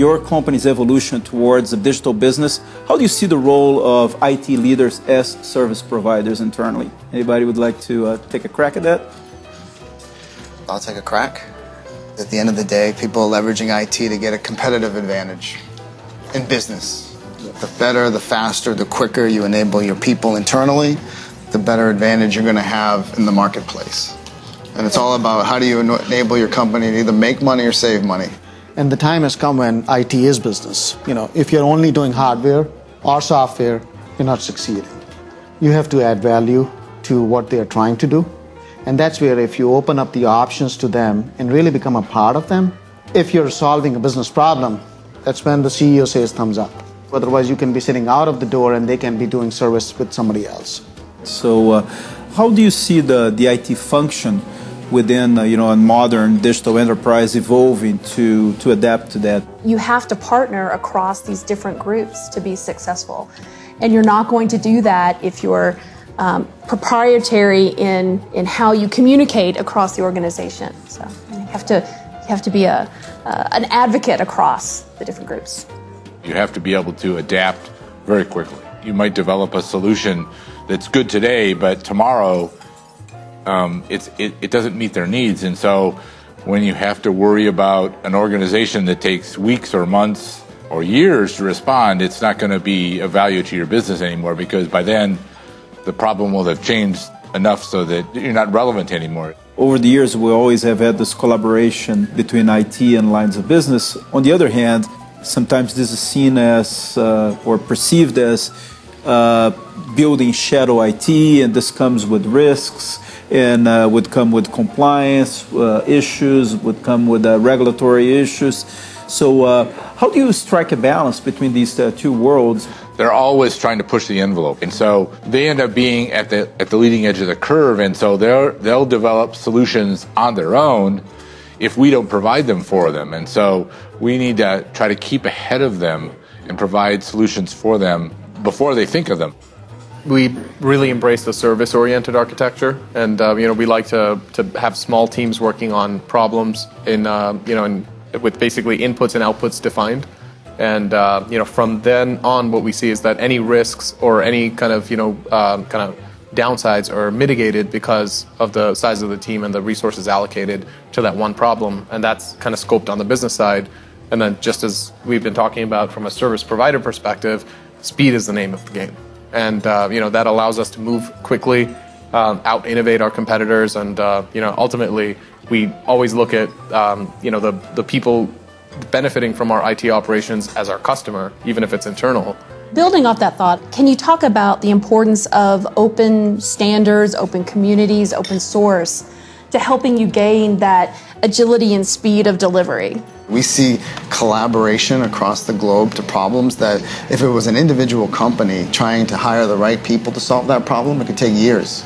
your company's evolution towards a digital business, how do you see the role of IT leaders as service providers internally? Anybody would like to take a crack at that? I'll take a crack. At the end of the day, people are leveraging IT to get a competitive advantage in business. The better, the faster, the quicker you enable your people internally, the better advantage you're going to have in the marketplace. And it's all about how do you enable your company to either make money or save money. And the time has come when IT is business. You know, if you're only doing hardware or software, you're not succeeding. You have to add value to what they're trying to do. And that's where if you open up the options to them and really become a part of them, if you're solving a business problem, that's when the CEO says thumbs up. Otherwise, you can be sitting out of the door and they can be doing service with somebody else. So how do you see the IT function within a modern digital enterprise evolving to adapt to that? You have to partner across these different groups to be successful. And you're not going to do that if you're proprietary in how you communicate across the organization. So you have to be an advocate across the different groups. You have to be able to adapt very quickly. You might develop a solution that's good today, but tomorrow it doesn't meet their needs. And so when you have to worry about an organization that takes weeks or months or years to respond, it's not going to be of value to your business anymore, because by then the problem will have changed enough so that you're not relevant anymore. Over the years, we always have had this collaboration between IT and lines of business. On the other hand, sometimes this is seen as or perceived as building shadow IT, and this comes with risks and would come with compliance issues, would come with regulatory issues. So how do you strike a balance between these two worlds? They're always trying to push the envelope, and so they end up being at the leading edge of the curve, and so they'll develop solutions on their own if we don't provide them for them. And so we need to try to keep ahead of them and provide solutions for them before they think of them. We really embrace the service-oriented architecture, and we like to have small teams working on problems with basically inputs and outputs defined. And from then on, what we see is that any risks or any kind of downsides are mitigated because of the size of the team and the resources allocated to that one problem, and that's kind of scoped on the business side. And then, just as we've been talking about from a service provider perspective, speed is the name of the game. And that allows us to move quickly, out-innovate our competitors, and ultimately we always look at the people benefiting from our IT operations as our customer, even if it's internal. Building off that thought, can you talk about the importance of open standards, open communities, open source to helping you gain that agility and speed of delivery? We see collaboration across the globe to problems that if it was an individual company trying to hire the right people to solve that problem, it could take years.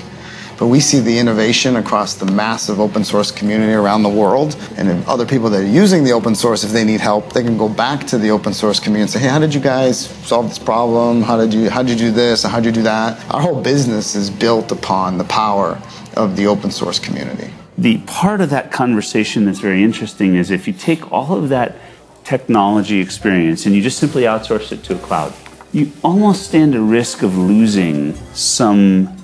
But we see the innovation across the massive open source community around the world, and if other people that are using the open source, if they need help, they can go back to the open source community and say, hey, how did you guys solve this problem? How did you do this? How did you do that? Our whole business is built upon the power of the open source community. The part of that conversation that's very interesting is if you take all of that technology experience and you just simply outsource it to a cloud, you almost stand a risk of losing some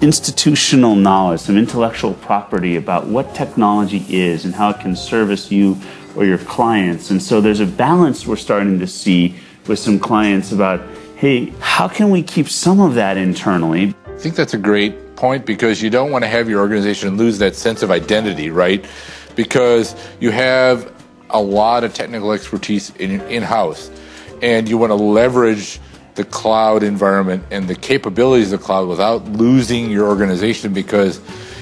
institutional knowledge, some intellectual property about what technology is and how it can service you or your clients. And so there's a balance we're starting to see with some clients about, hey, how can we keep some of that internally? I think that's a great point, because you don't want to have your organization lose that sense of identity, right? Because you have a lot of technical expertise in-house, and you want to leverage the cloud environment and the capabilities of the cloud without losing your organization, because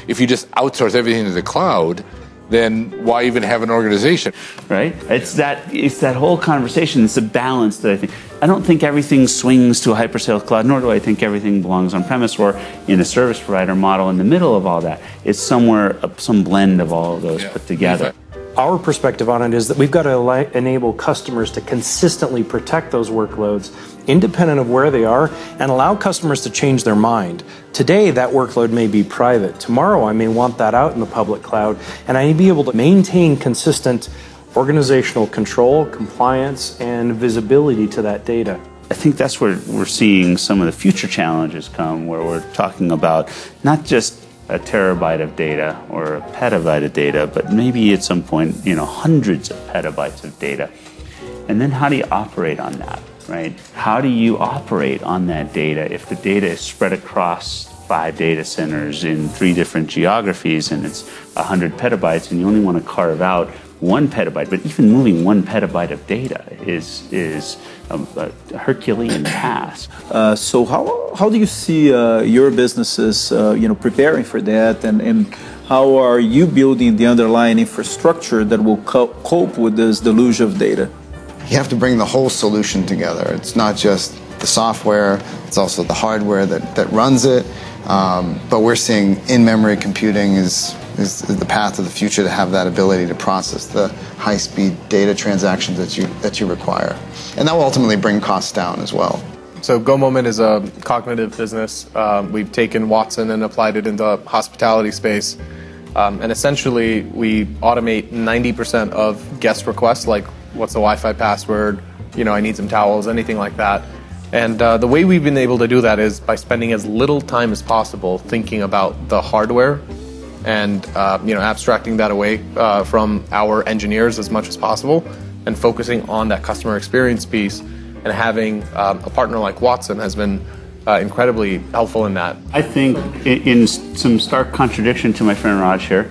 if you just outsource everything to the cloud, then why even have an organization? Right? It's that whole conversation. It's a balance that I don't think everything swings to a hyperscale cloud, nor do I think everything belongs on premise or in a service provider model in the middle of all that. It's somewhere, some blend of all of those put together. Our perspective on it is that we've got to enable customers to consistently protect those workloads independent of where they are and allow customers to change their mind. Today, that workload may be private. Tomorrow, I may want that out in the public cloud, and I need to be able to maintain consistent organizational control, compliance, and visibility to that data. I think that's where we're seeing some of the future challenges come, where we're talking about not just a terabyte of data or a petabyte of data, but maybe at some point, hundreds of petabytes of data. And then how do you operate on that, right? How do you operate on that data if the data is spread across 5 data centers in 3 different geographies and it's 100 petabytes and you only want to carve out 1 petabyte, but even moving 1 petabyte of data is a Herculean task. So how do you see your businesses preparing for that, and how are you building the underlying infrastructure that will cope with this deluge of data? You have to bring the whole solution together. It's not just the software, it's also the hardware that runs it. But we're seeing in-memory computing is the path of the future, to have that ability to process the high-speed data transactions that you require. And that will ultimately bring costs down as well. So GoMoment is a cognitive business. We've taken Watson and applied it into the hospitality space. And essentially, we automate 90% of guest requests, like what's the Wi-Fi password, I need some towels, anything like that. And the way we've been able to do that is by spending as little time as possible thinking about the hardware and abstracting that away from our engineers as much as possible, and focusing on that customer experience piece. And having a partner like Watson has been incredibly helpful in that. I think, in some stark contradiction to my friend Raj here,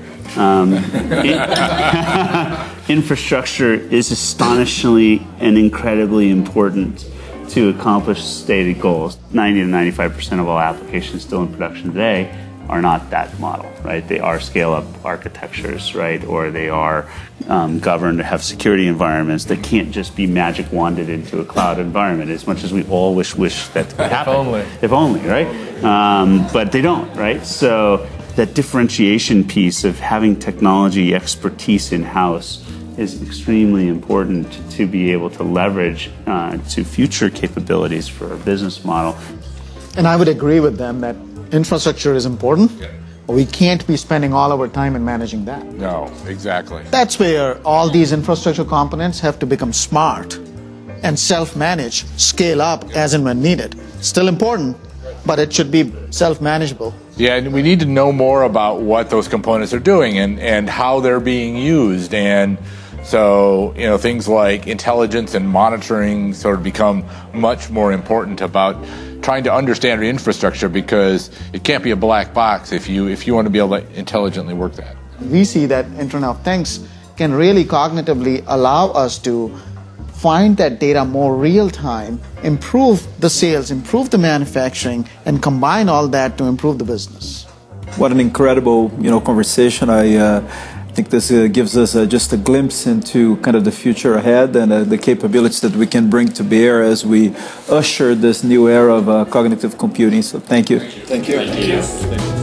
infrastructure is astonishingly and incredibly important to accomplish stated goals. 90 to 95% of all applications still in production today are not that model, right? They are scale-up architectures, right? Or they are governed to have security environments that can't just be magic wanded into a cloud environment, as much as we all wish that could happen. If only, right? But they don't, right? So that differentiation piece of having technology expertise in-house is extremely important to be able to leverage to future capabilities for our business model. And I would agree with them that infrastructure is important. Yeah. We can't be spending all our time in managing that. No, exactly. That's where all these infrastructure components have to become smart and self-manage, scale up as and when needed. Still important, but it should be self-manageable. Yeah, and we need to know more about what those components are doing and how they're being used. And so, things like intelligence and monitoring sort of become much more important about trying to understand the infrastructure, because it can't be a black box if you want to be able to intelligently work that. We see that Internet of Things can really cognitively allow us to find that data more real time, improve the sales, improve the manufacturing, and combine all that to improve the business. What an incredible conversation. I think this gives us just a glimpse into kind of the future ahead and the capabilities that we can bring to bear as we usher this new era of cognitive computing. So thank you. Thank you. Thank you.